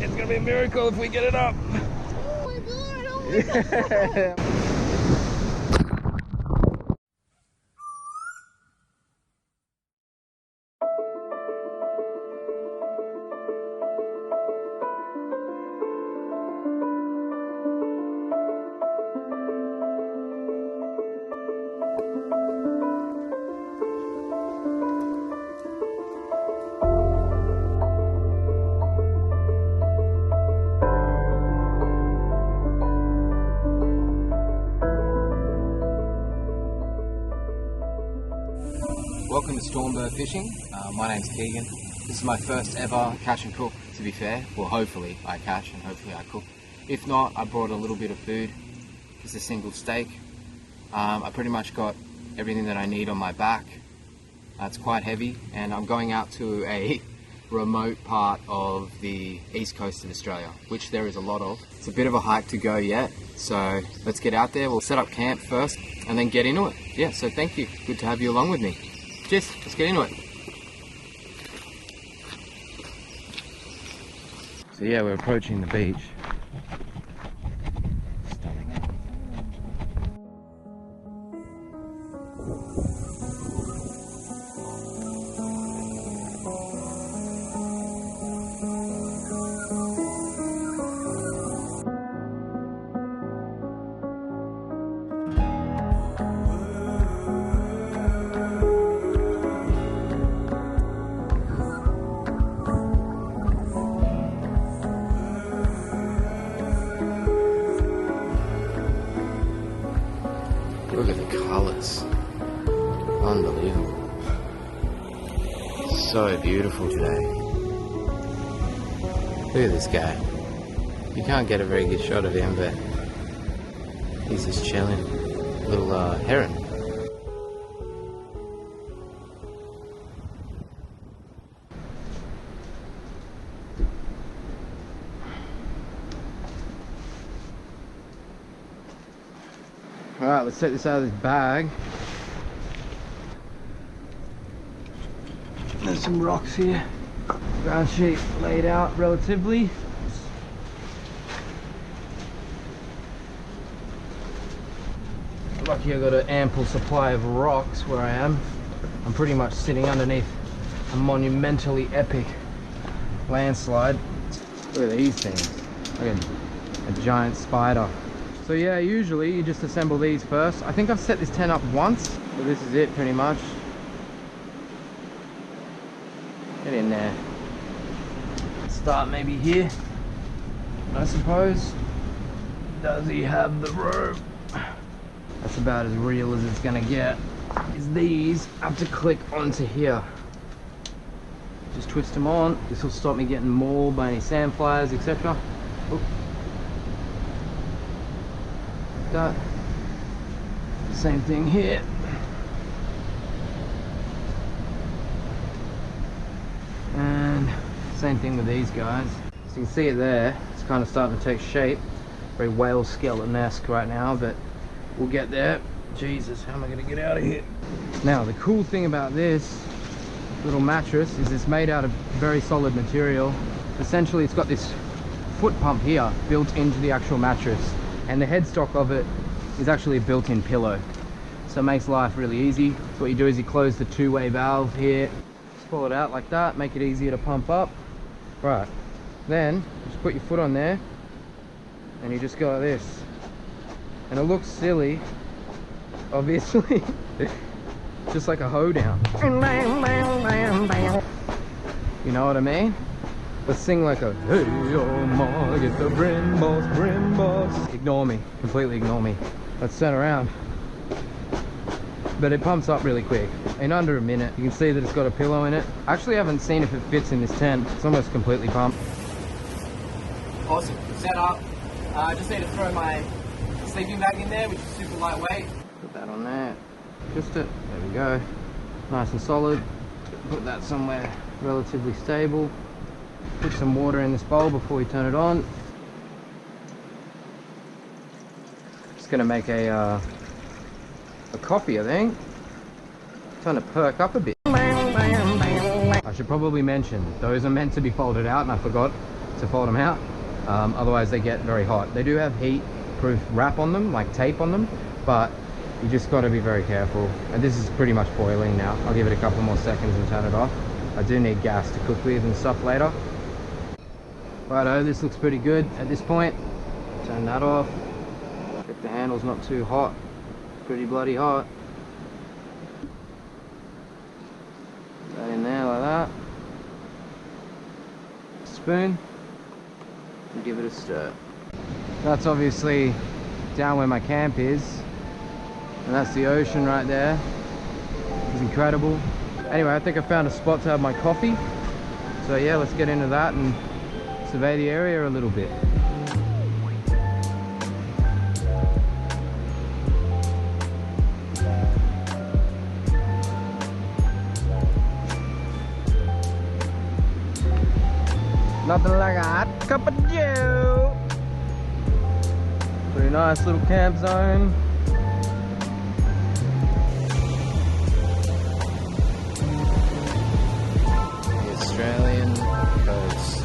It's gonna be a miracle if we get it up. Oh my god, oh my god. Welcome to Stormbird Fishing. My name's Keegan. This is my first ever catch and cook, to be fair. Well, hopefully I catch and hopefully I cook. If not, I brought a little bit of food. Just a single steak. I pretty much got everything that I need on my back. It's quite heavy, and I'm going out to a remote part of the east coast of Australia, which there is a lot of. It's a bit of a hike to go yet, so let's get out there. We'll set up camp first and then get into it. Yeah, so thank you. Good to have you along with me. Cheers, let's get into it. So yeah, we're approaching the beach. Look at the colours. Unbelievable. So beautiful today. Look at this guy. You can't get a very good shot of him, but he's just chilling. Little heron. Alright, let's take this out of this bag. There's some rocks here. Ground sheet laid out relatively. Lucky I got an ample supply of rocks where I am. I'm pretty much sitting underneath a monumentally epic landslide. Look at these things. Look at a giant spider. So yeah, usually you just assemble these first. I think I've set this tent up once, so this is it pretty much. Get in there. Start maybe here, I suppose. Does he have the rope? That's about as real as it's gonna get. Is these have to click onto here. Just twist them on. This will stop me getting mauled by any sandflies, etc. That. Same thing here. And same thing with these guys. So you can see it there. It's kind of starting to take shape. Very whale skeleton-esque right now, but we'll get there. Jesus, how am I going to get out of here? Now, the cool thing about this little mattress is it's made out of very solid material. Essentially, it's got this foot pump here built into the actual mattress. And the headstock of it is actually a built-in pillow, so it makes life really easy. So what you do is you close the two-way valve here, just pull it out like that, make it easier to pump up. Right, then just put your foot on there and you just go like this, and it looks silly obviously. Just like a hoedown, you know what I mean? Let's sing like a hey oh ma, get the brim boss. Ignore me, completely ignore me. Let's turn around. But it pumps up really quick. In under a minute, you can see that it's got a pillow in it. I actually haven't seen if it fits in this tent. It's almost completely pumped. Awesome, set up. I just need to throw my sleeping bag in there, which is super lightweight. Put that on there. Just it. There we go. Nice and solid. Put that somewhere relatively stable. Put some water in this bowl before we turn it on. Just gonna make a coffee, I think. Trying to perk up a bit. I should probably mention, those are meant to be folded out and I forgot. to fold them out. Otherwise they get very hot. They do have heat proof wrap on them, like tape on them, but you just got to be very careful. And this is pretty much boiling now. I'll give it a couple more seconds and turn it off. I do need gas to cook with and stuff later. Righto, this looks pretty good at this point. Turn that off. Check the handle's not too hot. Pretty bloody hot. Put that in there like that. Spoon. And give it a stir. That's obviously down where my camp is. And that's the ocean right there. It's incredible. Anyway, I think I found a spot to have my coffee. So yeah, let's get into that and survey the area a little bit. Nothing like a hot cup of joe. Pretty nice little camp zone. Australian coast.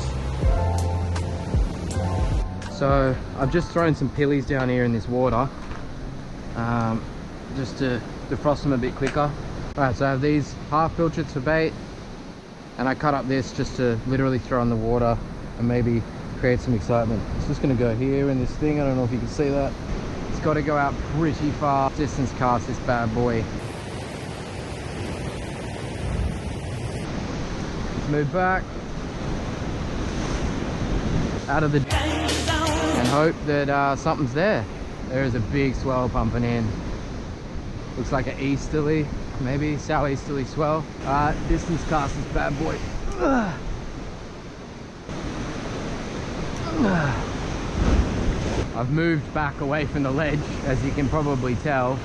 So I've just thrown some pillies down here in this water, just to defrost them a bit quicker. Alright, so I have these half pilchards for bait, and I cut up this just to literally throw in the water and maybe create some excitement. It's just going to go here in this thing. I don't know if you can see that. It's got to go out pretty far. Distance cast this bad boy. Move back out of the and hope that something's there. There is a big swell pumping in. Looks like an easterly, maybe southeasterly swell. Distance cast this bad boy. I've moved back away from the ledge, as you can probably tell.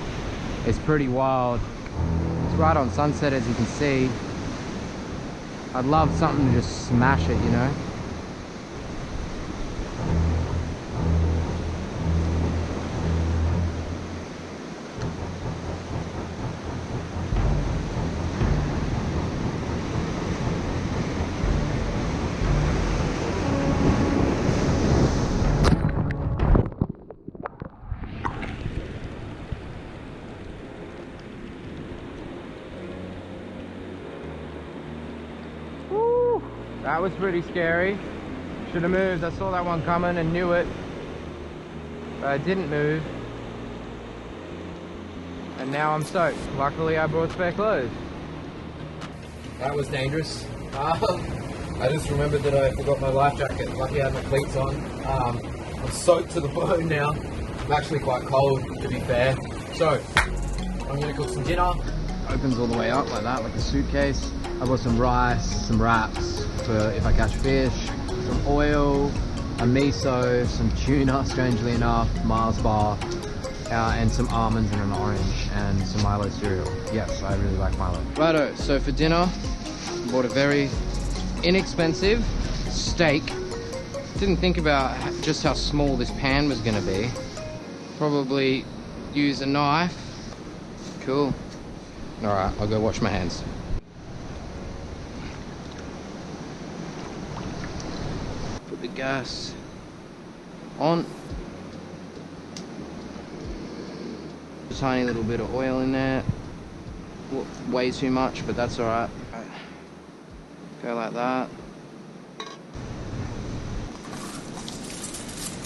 It's pretty wild. It's right on sunset, as you can see. I'd love something to just smash it, you know? That was pretty scary. Should have moved. I saw that one coming and knew it, but I didn't move. And now I'm soaked. Luckily I brought spare clothes. That was dangerous. I just remembered that I forgot my life jacket. Lucky I had my cleats on. I'm soaked to the bone now. I'm actually quite cold, to be fair. So, I'm gonna cook some dinner. Opens all the way up like that, like a suitcase. I bought some rice, some wraps for if I catch fish, some oil, a miso, some tuna, strangely enough, Mars bar, and some almonds and an orange, and some Milo cereal. Yes, I really like Milo. Righto, so for dinner, I bought a very inexpensive steak. Didn't think about just how small this pan was gonna be. Probably use a knife. Cool. Alright, I'll go wash my hands. Put the gas on. A tiny little bit of oil in there. Way too much, but that's alright. Go like that.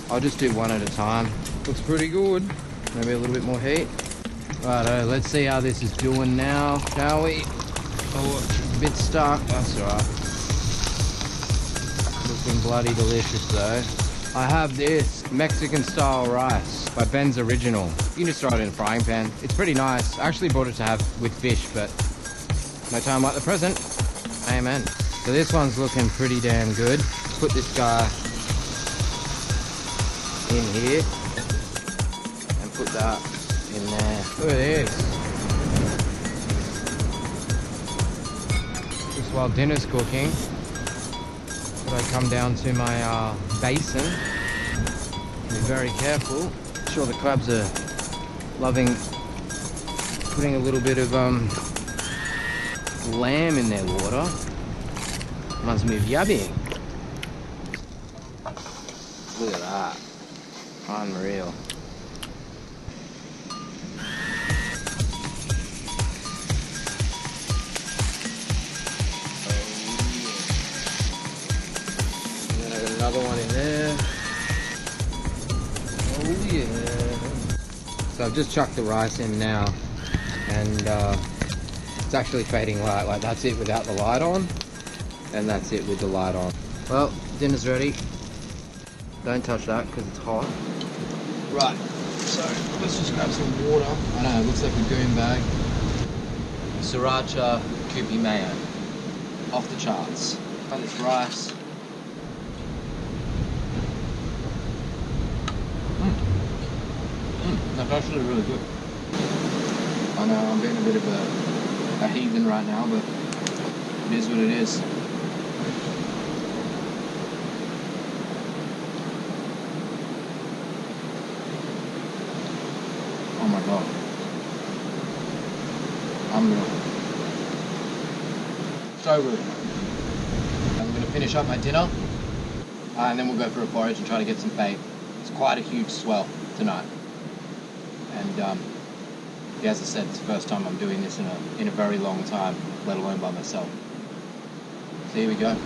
I'll just do one at a time. Looks pretty good. Maybe a little bit more heat. Righto, let's see how this is doing now, shall we? Oh, a bit stuck, that's alright. Looking bloody delicious though. I have this Mexican style rice by Ben's Original. You can just throw it in a frying pan. It's pretty nice. I actually bought it to have with fish, but no time like the present. Amen. So this one's looking pretty damn good. Put this guy in here and put that in there. Look at this. Just while dinner's cooking, I come down to my basin. Be very careful. I'm sure the crabs are loving putting a little bit of lamb in their water. Reminds me of yabbing. Look at that. Unreal. And then I got another one in there. Oh yeah. So I've just chucked the rice in now, and it's actually fading light. Like, that's it without the light on, and that's it with the light on. Well, dinner's ready. Don't touch that because it's hot. Right, so let's just grab some water. I know, it looks like a goon bag. Sriracha Kewpie mayo. Off the charts. And this rice. That's actually really good. I know I'm being a bit of a heathen right now, but it is what it is. Oh my god. Unreal. So good. I'm going to finish up my dinner and then we'll go for a forage and try to get some bait. It's quite a huge swell tonight. And yeah, as I said, it's the first time I'm doing this in a very long time, let alone by myself. So here we go.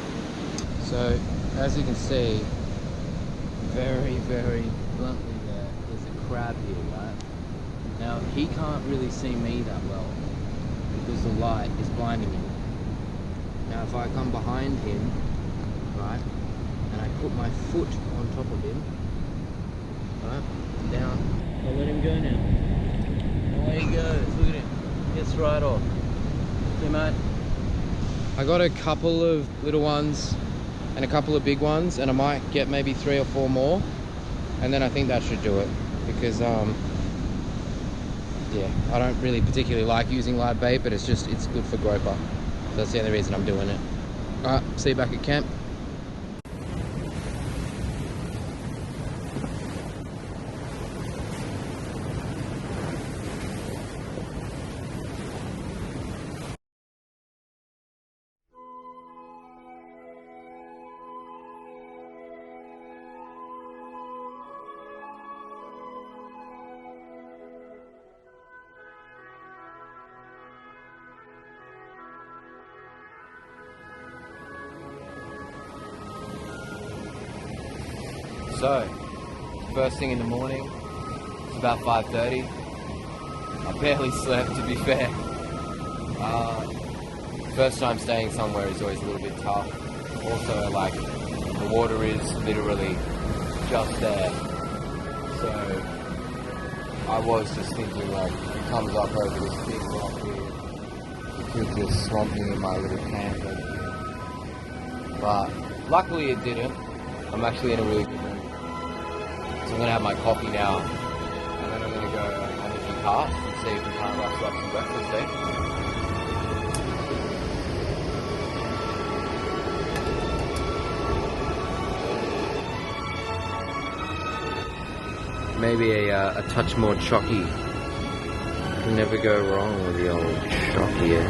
So as you can see, very, very bluntly there's a crab here, right? Now he can't really see me that well because the light is blinding him. Now if I come behind him, right, and I put my foot on top of him, right, and down, I'll let him go now. Away he goes, look at him, gets right off. Okay mate. I got a couple of little ones and a couple of big ones, and I might get maybe 3 or 4 more, and then I think that should do it, because yeah, I don't really particularly like using live bait, but it's good for grouper. So that's the only reason I'm doing it. Alright, see you back at camp. So, first thing in the morning, it's about 5:30. I barely slept, to be fair. First time staying somewhere is always a little bit tough. Also, like, the water is literally just there. So, I was just thinking, like, if it comes up over this big rock here, it could just swamp me in my little camp. But luckily it didn't. I'm actually in a really good mood. So I'm going to have my coffee now, and then I'm going to go have a few casts and see if we can't rustle up some breakfast, eh? Maybe a touch more chalky. Can never go wrong with the old chalky, eh?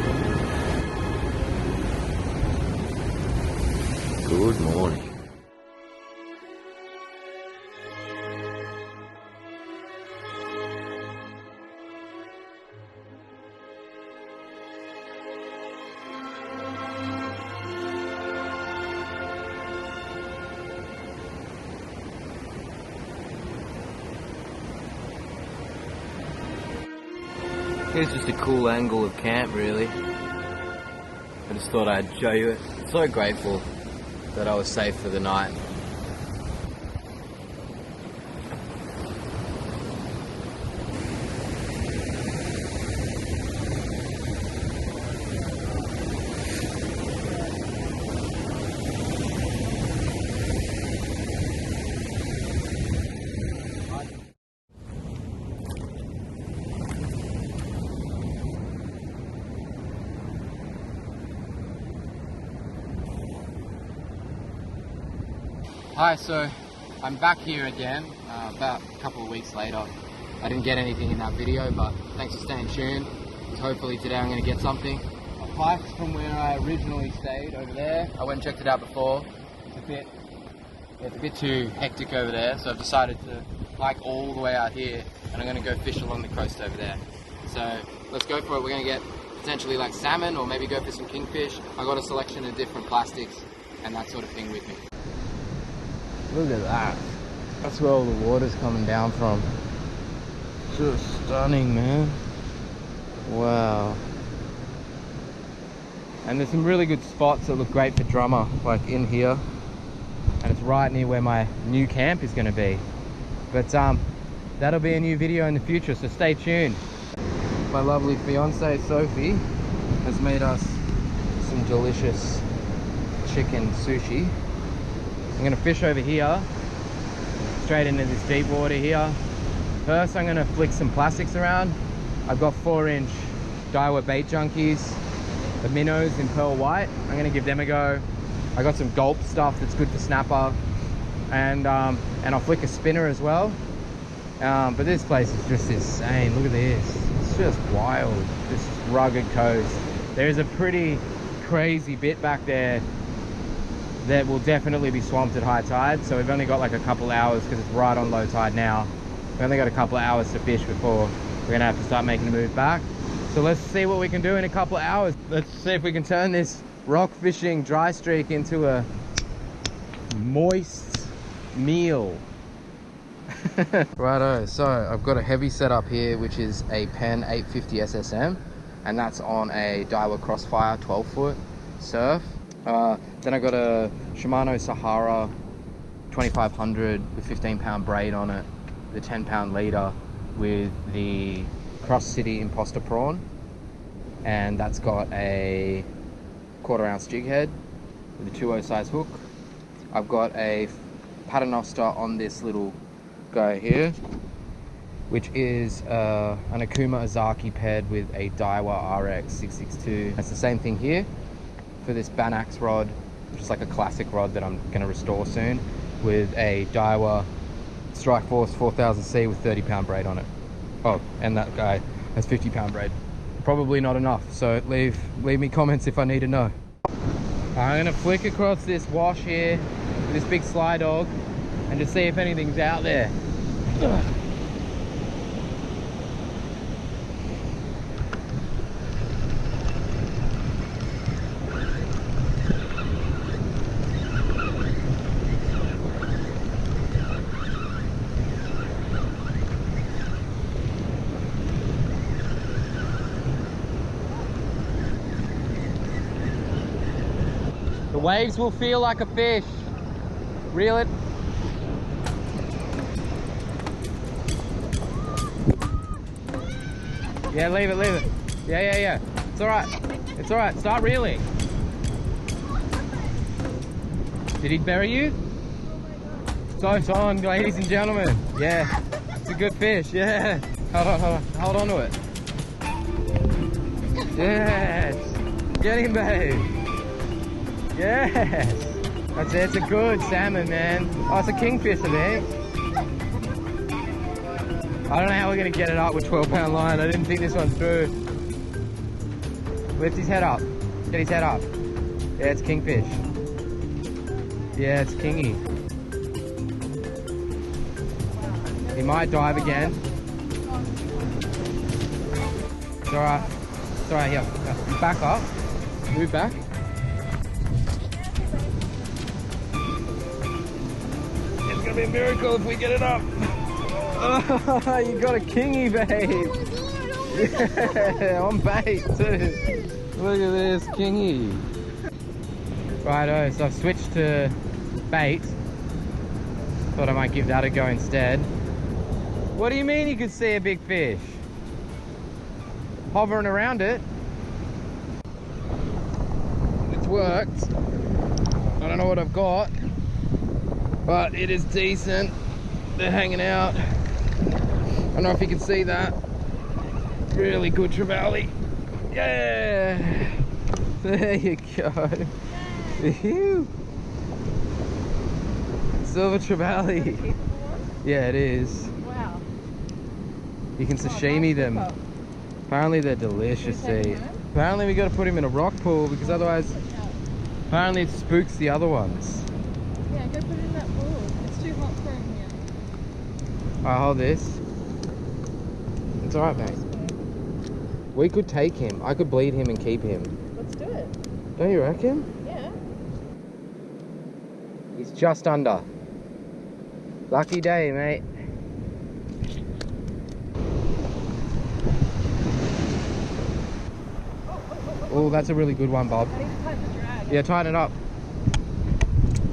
Good morning. Here's just a cool angle of camp, really. I just thought I'd show you it. So grateful that I was safe for the night. Hi, so I'm back here again, about a couple of weeks later. I didn't get anything in that video, but thanks for staying tuned. Hopefully today I'm going to get something. I hiked from where I originally stayed over there. I went and checked it out before. It's a bit It's a bit too hectic over there, so I've decided to hike all the way out here, and I'm going to go fish along the coast over there. So let's go for it. We're going to get potentially like salmon, or maybe go for some kingfish. I got a selection of different plastics and that sort of thing with me. Look at that. That's where all the water's coming down from. Just stunning, man. Wow. And there's some really good spots that look great for drummer, like in here. And it's right near where my new camp is going to be. But that'll be a new video in the future, so stay tuned. My lovely fiance Sophie has made us some delicious chicken sushi. I'm going to fish over here, straight into this deep water here. First I'm going to flick some plastics around. I've got 4-inch Daiwa bait junkies, the minnows in pearl white. I'm going to give them a go. I got some gulp stuff that's good for snapper, and I'll flick a spinner as well. But this place is just insane. Look at this. It's just wild. This rugged coast. There's a pretty crazy bit back there that will definitely be swamped at high tide. So we've only got like a couple hours because it's right on low tide now. We've only got a couple of hours to fish before we're gonna have to start making a move back. So let's see what we can do in a couple of hours. Let's see if we can turn this rock fishing dry streak into a moist meal. Righto, so I've got a heavy setup here, which is a Penn 850 SSM, and that's on a Daiwa Crossfire 12-foot surf. Then I got a Shimano Sahara 2500 with 15-pound braid on it, the 10-pound leader with the Cross City Imposter prawn, and that's got a 1/4 ounce jig head with a 2.0 size hook. I've got a paternoster on this little guy here, which is an Akuma Ozaki ped with a Daiwa RX 662. That's the same thing here for this Banax rod, which is like a classic rod that I'm going to restore soon, with a Daiwa Strikeforce 4000C with 30-pound braid on it. Oh, and that guy has 50-pound braid. Probably not enough, so leave me comments if I need to know. I'm gonna flick across this wash here with this big sly dog and just see if anything's out there. The waves will feel like a fish. Reel it. Yeah, leave it. Yeah. It's all right. Start reeling. Did he bury you? So it's on, ladies and gentlemen. Yeah, it's a good fish. Yeah. Hold on to it. Yes. Get him, babe. Yes. That's it. It's a good salmon, man. Oh, it's a kingfish, I think. I don't know how we're going to get it up with 12-pound line. I didn't think this one through. Lift his head up. Get his head up. Yeah, it's kingfish. Yeah, it's kingy. He might dive again. It's alright. It's alright, here. Back up. Move back. It's gonna be a miracle if we get it up. Oh, you got a kingy, babe. Yeah, on bait too. Look at this kingy. Righto, so I've switched to bait. Thought I might give that a go instead. What do you mean you could see a big fish? Hovering around it. It's worked. I don't know what I've got, but it is decent. They're hanging out. I don't know if you can see that. Really good trevally. Yeah! There you go. Ew. Silver trevally. Yeah, it is. Wow. You can sashimi them. Apparently they're delicious, see. Apparently we got to put him in a rock pool because otherwise, apparently it spooks the other ones. Yeah, go put it in that pool. It's too hot for him here. Alright, hold this. It's alright, mate. We could take him. I could bleed him and keep him. Let's do it. Don't you reckon? Yeah. He's just under. Lucky day, mate. Oh, that's a really good one, Bob. I need to tighten the drag. Yeah, tighten it up.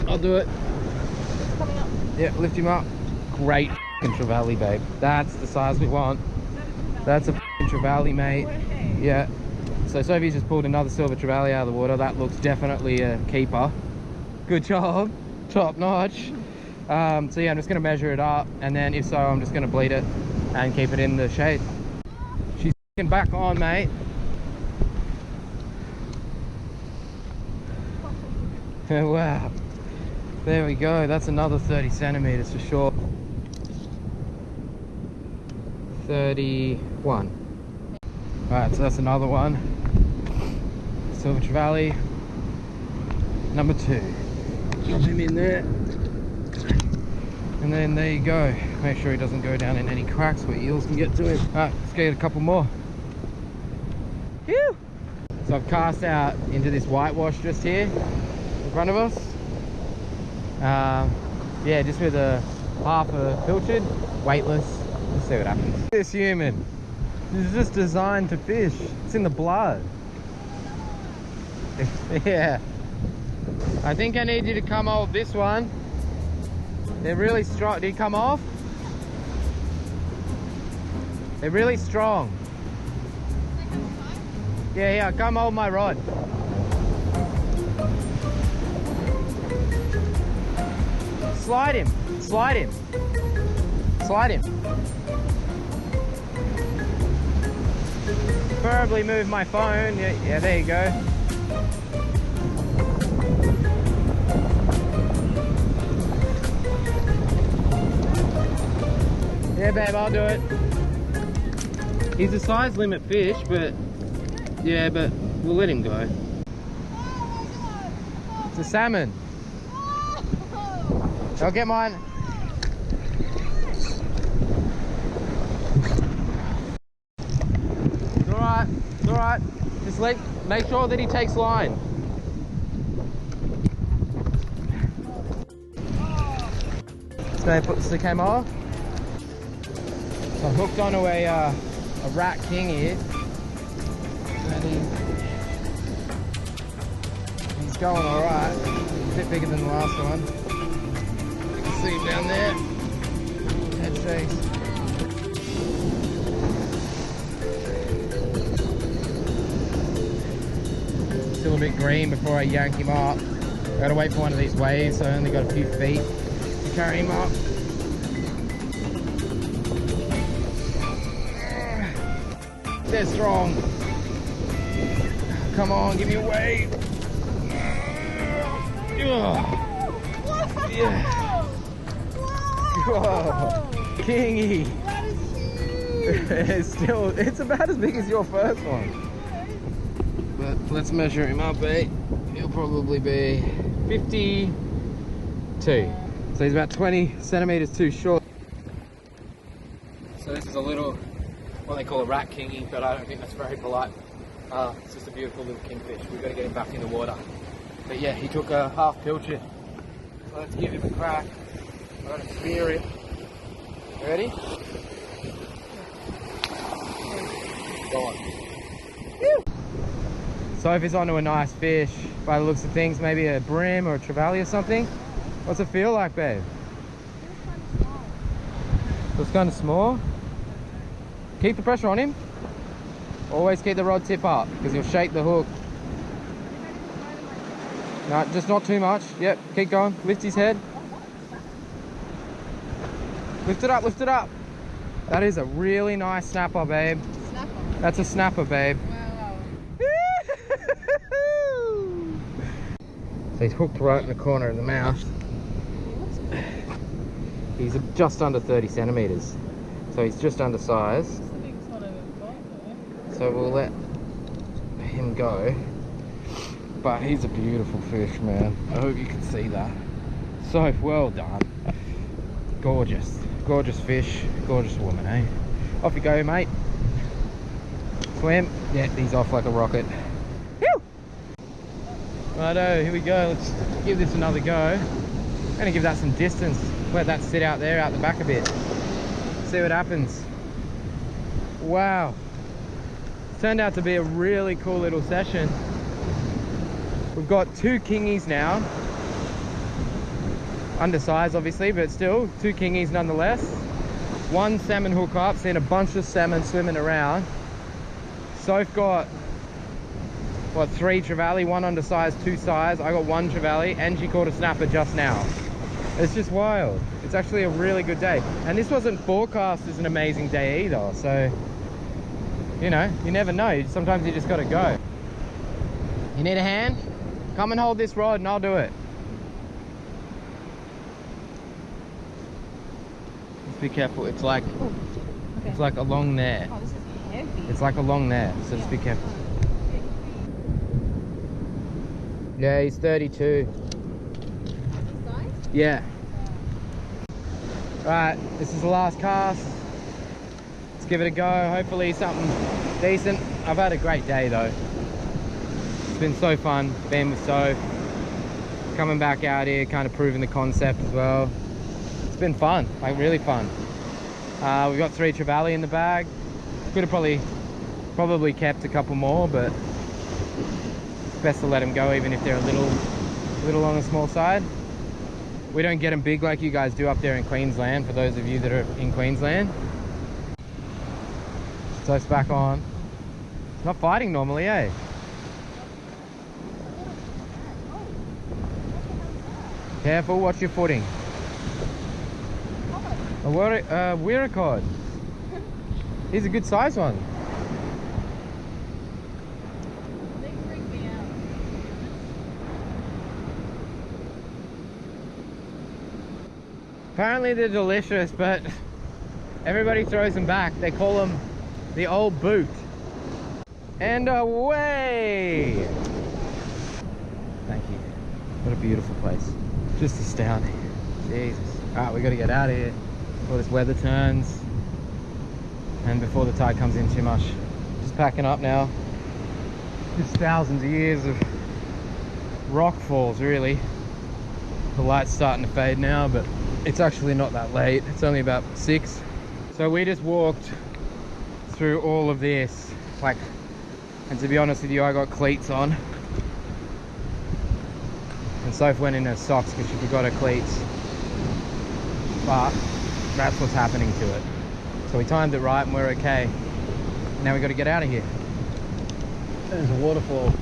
I'll do it. It's coming up. Yeah, lift him up. Great f***ing trevally, babe. That's the size we want. That's a f***ing trevally, mate. Yeah. So Sophie's just pulled another silver trevally out of the water. That looks definitely a keeper. Good job. Top notch. So yeah, I'm just going to measure it up, and then if so, I'm just going to bleed it and keep it in the shade. She's f***ing back on, mate. Wow. There we go. That's another 30 centimeters for sure. 31. Alright, so that's another one. Silver trevally. Number 2. Drop him in there. And then there you go. Make sure he doesn't go down in any cracks where eels can get to him. Alright, let's get a couple more. Phew! So I've cast out into this whitewash just here in front of us. Yeah, just with a half a pilchard, weightless. Let's see what happens. This human is just designed to fish. It's in the blood. Yeah. I think I need you to come hold this one. They're really strong. Did he come off? They're really strong. Yeah, come hold my rod. Slide him, slide him, slide him. Preferably move my phone. Yeah, there you go. Yeah, babe, I'll do it. He's a size limit fish, but yeah, but we'll let him go. It's a salmon. I'll get mine. It's alright, it's alright. Just make sure that he takes line. So put the stick hammer off. So I hooked onto a rat king here. He's going alright. A bit bigger than the last one. See him down there. Head face. Still a bit green before I yank him up. I gotta wait for one of these waves, so I only got a few feet to carry him up. They're strong. Come on, give me a wave. Yeah. Whoa, kingy. It's about as big as your first one. But let's measure him up, eh? He'll probably be 52. So he's about 20 centimeters too short. So this is a little, what they call a rat kingy, but I don't think that's very polite. It's just a beautiful little kingfish. We've got to get him back in the water. But yeah, he took a half pilchard. So let's give him a crack. I'm going to spear it. You ready? Go on. Whew. Sophie's onto a nice fish. By the looks of things, maybe a brim or a trevally or something. What's it feel like, babe? It's kind of small. Keep the pressure on him. Always keep the rod tip up because he'll shake the hook. No, just not too much. Yep, keep going. Lift his head. Lift it up, lift it up. That is a really nice snapper, babe. Snapper? That's a snapper, babe. Wow. So he's hooked right in the corner of the mouth. He's just under 30 centimeters. So he's just undersized. So we'll let him go. But he's a beautiful fish, man. I hope you can see that. So well done. Gorgeous. Gorgeous fish. Gorgeous woman, eh? Off you go, mate. Swim. Yeah, he's off like a rocket. Whew! Righto, here we go. Let's give this another go. I'm gonna give that some distance. Let that sit out there, out the back a bit. See what happens. Wow. Turned out to be a really cool little session. We've got 2 kingies now. Undersized obviously, but still 2 kingies nonetheless. 1 salmon hook up, seen a bunch of salmon swimming around. Soph got, what, 3 trevally, 1 undersized, 2 size. I got 1 trevally, and she caught a snapper just now. It's just wild. It's actually a really good day. And this wasn't forecast as an amazing day either, so, you know, you never know. Sometimes you just gotta go. You need a hand? Come and hold this rod and I'll do it. Just be careful. It's like, Oh, okay. it's like along there. Oh, this is heavy. It's like along there, so just be careful. Yeah, he's 32. Size? Yeah. Right, this is the last cast. Let's give it a go. Hopefully something decent. I've had a great day though. It's been so fun being with Soph. Coming back out here, kind of proving the concept as well. It's been fun, like really fun. We've got 3 trevally in the bag. Could have probably kept a couple more, but it's best to let them go even if they're a little on the small side. We don't get them big like you guys do up there in Queensland, for those of you that are in Queensland. So it's back on. It's not fighting normally, eh? Careful, watch your footing. A Wiricod. He's a good size one. They freak me out. Apparently they're delicious, but everybody throws them back. They call them the old boot. And away! Thank you. What a beautiful place. Just astounding. Jesus. Alright, we gotta get out of here before this weather turns and before the tide comes in too much. Just packing up now. Just thousands of years of rock falls, really. The light's starting to fade now, but it's actually not that late. It's only about 6. So we just walked through all of this, like, and to be honest with you, I got cleats on. And Soph went in her socks because she forgot her cleats. But that's what's happening to it. So we timed it right and we're okay. Now we got to get out of here. There's a waterfall,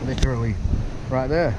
literally right there.